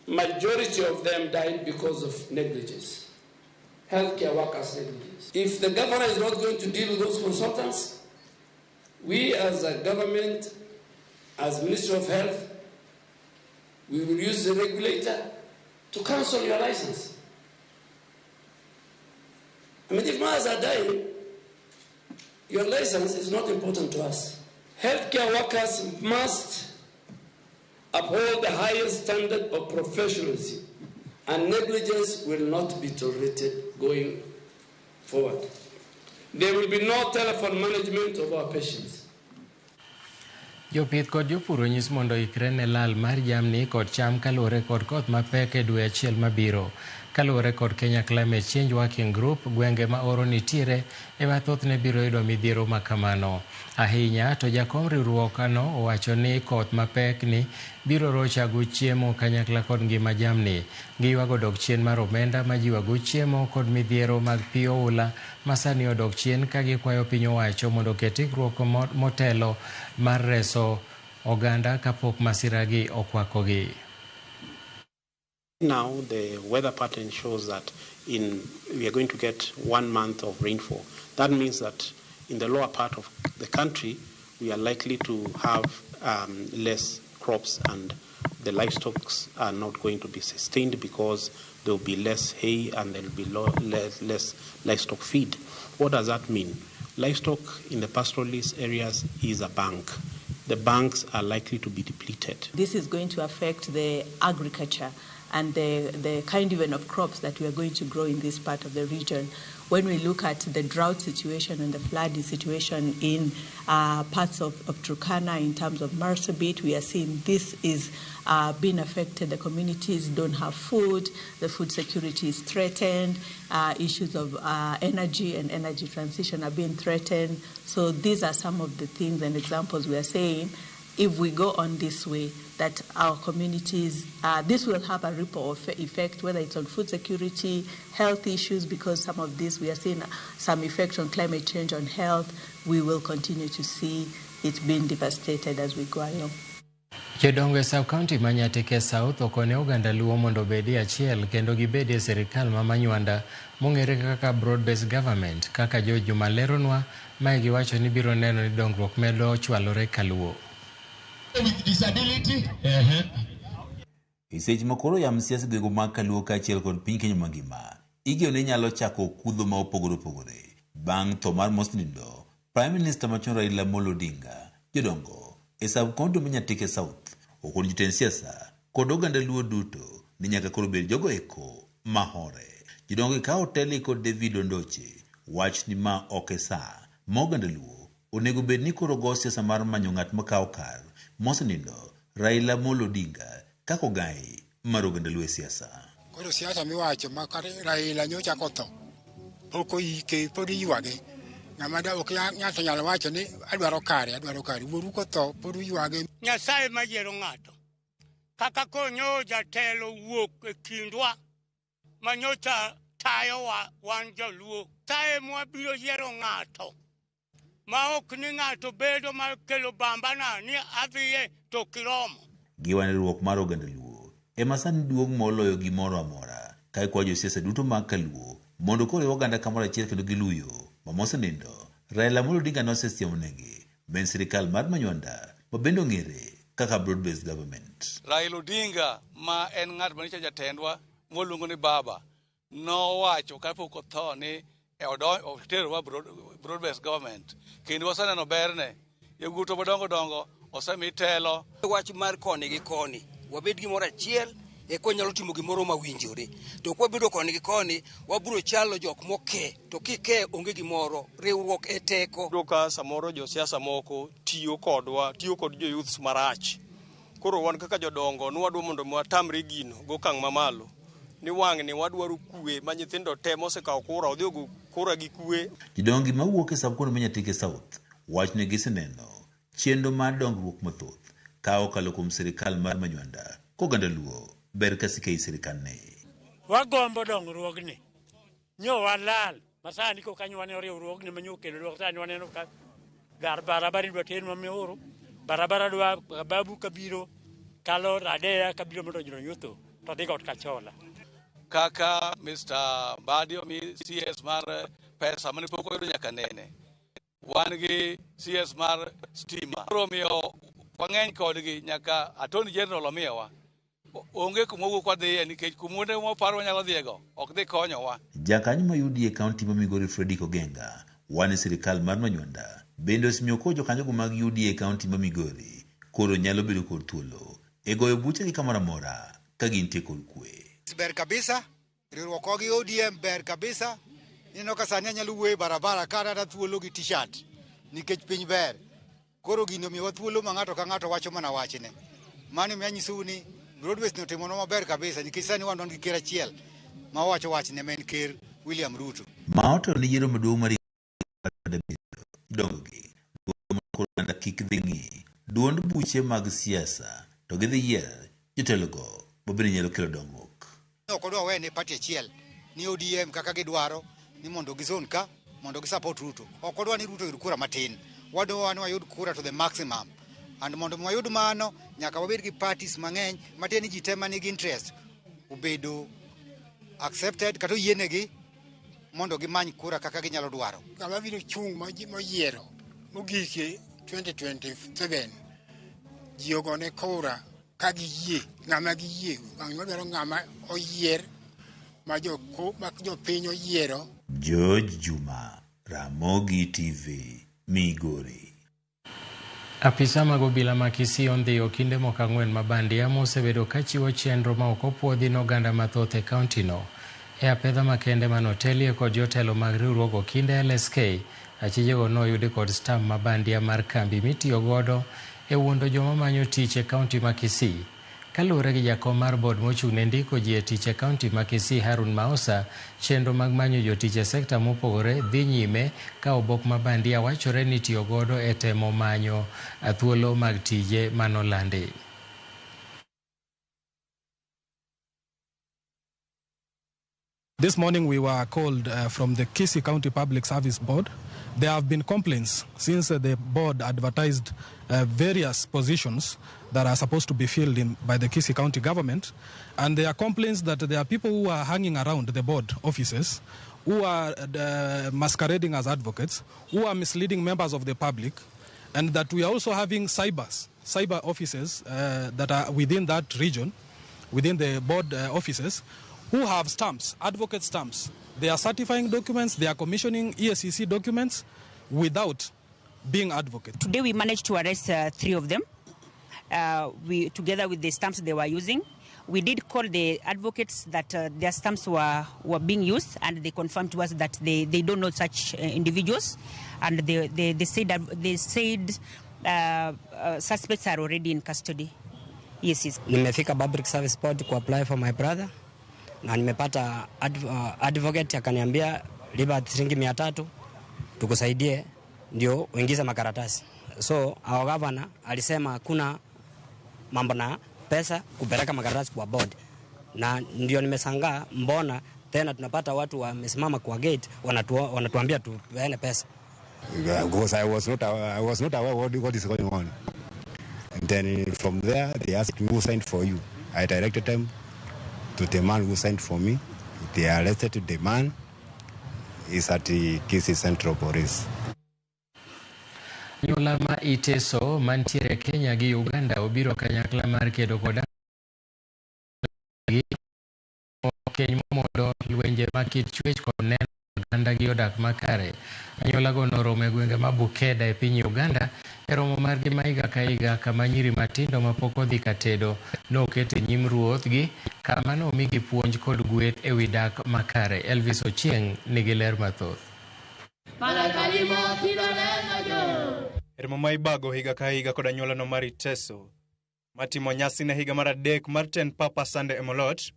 majority of them died because of negligence, healthcare workers' negligence. If the governor is not going to deal with those consultants, we as a government, as Ministry of Health, we will use the regulator to cancel your license. I mean, if mothers are dying, your license is not important to us. Healthcare workers must uphold the highest standard of professionalism, and negligence will not be tolerated going forward. There will be no telephone management of our patients. Jopith kod jopur nyis mondo ikre ne lal mar jamni kod cham kaluwore kod koth mapek e dwe achiel mabiro. Kaluwore kod Kenya Climate Change Working Group, gwenge ma oro nitiere ema thothne biro yudo midhiero makamano. Ahinya to jakom riwruokno owacho ni koth mapek ni biro rochago chiemo kanyakla kod ngima jamni. Giywago dok chien mar omenda ma jiwago chiemo kod midhiero mag pi oula masani odok chien ka gikwayo piny owacho mondo oket ikruok motelo mar reso oganda kapok masiragi okwakogi. Now the weather pattern shows that we are going to get 1 month of rainfall. That means that in the lower part of the country, we are likely to have less crops, and the livestock are not going to be sustained because there will be less hay and there will be less livestock feed. What does that mean? Livestock in the pastoralist areas is a bank. The banks are likely to be depleted. This is going to affect the agriculture and the kind even of crops that we are going to grow in this part of the region. When we look at the drought situation and the flooding situation in parts of Turkana in terms of Marsabit, we are seeing this is being affected. The communities don't have food, the food security is threatened, issues of energy and energy transition are being threatened. So these are some of the things and examples we are saying. If we go on this way, that our communities, this will have a ripple effect, whether it's on food security, health issues, because some of this, we are seeing some effect on climate change, on health. We will continue to see it being devastated as we go along. Jodongo e sub-county ma Nyatike South okone oganda luo mondo obedi achiel kendo gibedi e sirikal ma Manywanda mong'ere kaka broad-based government, kaka jo Juma leronwa ma giwacho ni biro neno ni dongruok medo chwalore kaluo. With disability. Seche makoro yam siasa gwego mag Kaluo kaachiel kod piny Kenya mangima igeno ni nyalo chako kudho ma opogore bang' tho mar mosnindo Prime Minister machon Raila Amolo Odinga. Jodongo e sub-county ma Nyatike South okon jotend siasa kod oganda luo duto ni nyaka koro bed jogo eko mahore. Jodongo ka hoteli kod David Ondoche wach ni ma ok sa ma oganda luo onego bed ni koro go siasa mar manyo ng'at makawo kar mosnindo Raila Amolo Odinga kako gai mar oganda luo e siasa. Koro siasa miwacho ma Raila nyocha kotho poko ike podi ywage ng'ama da ok ng'ato nyalo wacho ni adwaro kare wuoru kotho podi ywage. Nyasaye mayiero ng'ato kaka konyo jatelo wuok e kindwa manyocha tayo wan joluo taye mwabiro yiero ng'ato ma ok ni ng'ato bedo mar kelo bambana ni adhiye to kiromo. Giwaneruok mar oganda luo ema sani duong' moloyo gimoro amora ka kwa josiasa duto mag Kaluo mondo koro oganda kamoro achiel kendo giluyo ma mosenindo Raila Amolo Odinga nosesiemonegi ben sirikal mar Manywanda ma bende ong'ere kaka broad-based government. Raila Odinga ma en ng'at manicha jatendwa moluongo ni baba nowacho kapok otho ni otero wa broad-based government kendo wasaneno berne yawuoto madongo osemi telo wach mar koni gi koni wabed gimoro achiel e ko nyalo timo gimoro mawinjore to kwa bedo koni gi koni waburo chalo jok moke to kike onge gimoro riwruok e teko doka samoro jo siasa moko tiyo kod jo youths marach. Koro wan kaka jodongo nwadwa mondo mwatamre gino go kang' mamalo ni wang' ni wadwaro kue ma nyithindo temo sekawo kura odhi go kura gi kue. Jodongi mawuok e sub-county ma Nyatike South wach ne giseneno chenro mar dongruok mathoth ka okalo kuom sirikal mar Manywanda koganda luo ber kasike i sirikal ne. Wagombo dongruogni nyo walal masani ko kanywane riwruogni manyo kelo dok sani waneno ka gar barabara dwa ten mamioro barabara dwa babu kabiro kalo radea kabiro mondo jiro nyuto to dhi got kachola kaka Mr. Badio mi CS mar pesa mane pok oyudo nyaka nene wan gi CS mar stima romio wang'eny kodgi nyaka Attorney General omiyowa onge kumowuok wadhiye nikech kumonde moparo wanyalo dhiego ok dhi konyowa. Jakanyo mayudi e kaunti ma Migori Fredrick Ogenga wane sirikal mar Manywanda bende osimiyo ko jokanyogo mag UDA e kaunti ma Migori koro nyalo bedo kod thuolo e goyo buche gi kamoro amora ka gintie kod kwe. Ber kabisa, riwruok gi ODM ber kabisa. Ineno ka sani anyalo wuoyo barabara kata thuolo gi t-shirt nikech piny ber. Koro gino miwa thuolo ma ng'ato ka ng'ato wacho mana wachne. Mano miya nyisou ni Broadways notimonwa maber kabisa nikech sani wan gi ker achiel ma wacho wachne men ker William Ruto. Ma otelo ni yiero maduong' mar dongo gi duond kik dhi ng'i duond buche mag siasa to gidhi yier jotelogo mabende nyalo kelo dongruok. Ok odwa wene party achiel ni ODM kaka gidwaro ni mondo gizon ka mondo gisupport Ruto. Ok odwa ni Ruto yud kura matin. Wadwa ni wayud kura to the maximum. And mondo wayud mano nyaka wabed gi parties mang'eny mateni ji tema nigi interest obedo accepted kata yienegi mondo gimany kura kaka ginyalo dwaro. Kama biro chung moyiero mogike 2027 ji ogone kura ka giyie ng'ama giyie wadwaro ng'ama oyier ma jopiny oyiero. George Juma, Ramogi TV, Migori. Apisa mag obila ma Kisii ondhiyo kinde moko 4 ma bandia mosebedo ka chiwo chenro ma ok opuodhi n'oganda mathoth e kauntino. E apedha makende manotelie kod jotelo mag riwruogo kinde LSK, achijego noyudi kod stam ma bandia mar kambi mitiyo godo e wuondo joma manyo tich e kaunti ma Kisii. Kaluwore gi jakom mar bod mochung' ne ndiko ji e tich e kaunti ma Kisii Harun Maosa, chenro mag manyo jotich e sekta mopogore dhi nyime ka obok ma bandia wachore ni tiyo godo e temo manyo thuolo mag tije manolandi. This morning we were called from the Kisii County Public Service Board. There have been complaints since the board advertised various positions that are supposed to be filled by the Kisii County government. And there are complaints that there are people who are hanging around the board offices, who are masquerading as advocates, who are misleading members of the public, and that we are also having cyber offices that are within that region, within the board offices, who have stamps, advocate stamps. They are certifying documents, they are commissioning ESCC documents without being advocate. Today we managed to arrest 3 of them, together with the stamps they were using. We did call the advocates that their stamps were being used, and they confirmed to us that they don't know such individuals, and they said suspects are already in custody. Yes. Nimefika Public Service Board ku apply for my brother na nimepata advocate akaniambia lipa shilingi 300 tukusaidie ndio uingize makaratasi. So our governor alisema hakuna mambo na pesa kupeleka makaratasi kwa board. Na ndio nimesangaa mbona tena tunapata watu wamesimama kwa gate wanatuambia tupeane pesa. Because I was not aware what is going on. And then from there they asked me who signed for you. I directed them to the man who signed for me. They arrested the man. He's at the Kisii Central Police. Nyula ma iteso mantiere Kenya gi Uganda obiro kanyakla mar kedo koda keny mondo lwenje makit chwech kod neno Uganda gi odak makare. Anyuola go noromo e gwenge ma Bukeda e piny Uganda e romo margi ma higa ka higa kama nyiri matindo mapok odhi katedo noket e nyim ruothgi kama nomigi puonj kod gweth e wi dak makare. Elvis Ochieng nigi ler mathoth. Romo ma ibago higa ka higa kod anyuolano mar Iteso matimo nyasi ne higa mar 3 mar Ten Papa Sunday Emolot.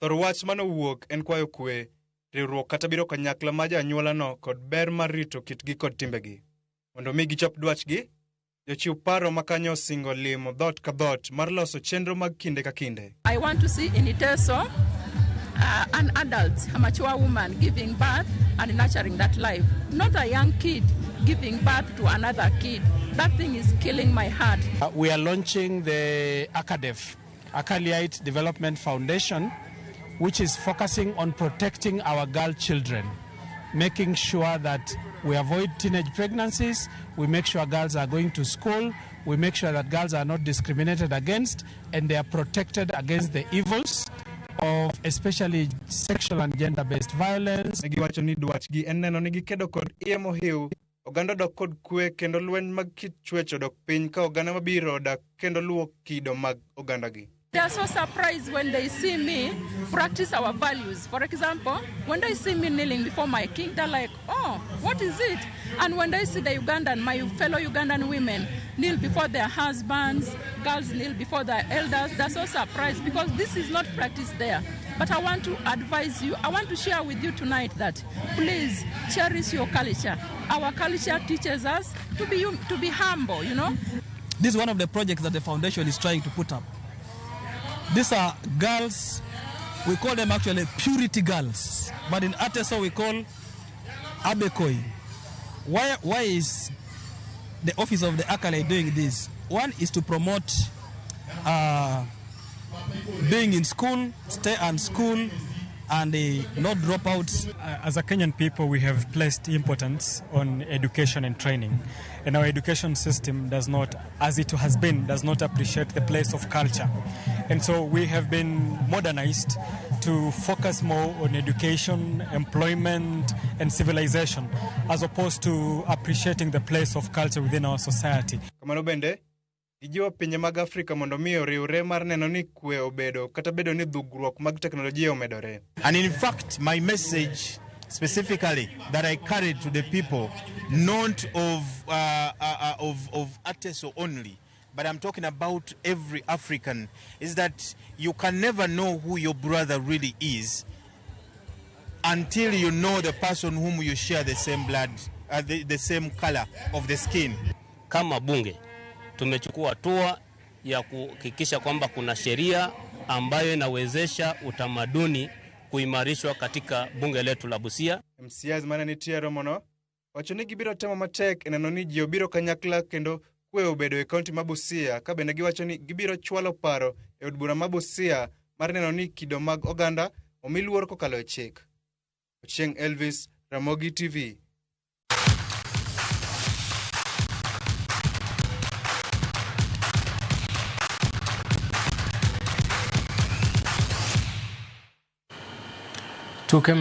Thor wach manowuok en kwayo kwe, riwruok kata biro kanyakla ma janyuolano kod ber mar rito kitgi kod timbegi. Mondo mi gichop dwachgi, jochiw paro makanyo osingo limo dhot ka dhot mar loso chenro mag kinde ka kinde. I want to see in Iteso an adult, a mature woman giving birth and nurturing that life, not a young kid giving birth to another kid. That thing is killing my heart. We are launching the ACADEF, Acolyte Development Foundation, which is focusing on protecting our girl children, making sure that we avoid teenage pregnancies, we make sure girls are going to school, we make sure that girls are not discriminated against, and they are protected against the evils of especially sexual and gender-based violence. Giwacho ni dwachgi en neno ni gikedo kod iye mohiu, oganda dok kod kwe kendo lweny mag kit chwecho dok piny ka oganda mabiro dak kendo luwo kido mag ogandagi. They are so surprised when they see me practice our values. For example, when they see me kneeling before my king, they're like, oh, what is it? And when they see the Ugandan, my fellow Ugandan women kneel before their husbands, girls kneel before their elders, they're so surprised because this is not practiced there. But I want to advise you, I want to share with you tonight that please cherish your culture. Our culture teaches us to be humble, you know. This is one of the projects that the foundation is trying to put up. These are girls, we call them actually purity girls, but in Ateso we call Abekoi. Why is the office of the Acolyte doing this? One is to promote being in school, stay in school, and not drop out. As a Kenyan people, we have placed importance on education and training. And our education system does not, as it has been, does not appreciate the place of culture. And so we have been modernized to focus more on education, employment, and civilization, as opposed to appreciating the place of culture within our society. Kamano bende, gijiwo pinje mag Afrika mondo miyo riwre mar neno ni kwe obedo kata bedo ni dhugruok mag teknolojia omedore. And in fact, my message specifically that I carried to the people, not of Ateso only, but I'm talking about every African, is that you can never know who your brother really is until you know the person whom you share the same blood, the same color of the skin. Kama bunge tumechukua hatua ya kuhakikisha kwamba kuna sheria ambayo inawezesha utamaduni kuimarishwa katika bunge letu la Busia. MCAs mana nitie romono wacho ni gibiro temo matek neno ni ji obiro kanyakla kendo kwe obedo e kaunti ma Busia, ka bende giwacho ni gibiro chwalo paro e od bura ma Busia mar neno ni kido mag oganda omi luor kokalo e chik. Ochieng' Elvis, Ramogi TV. Tuke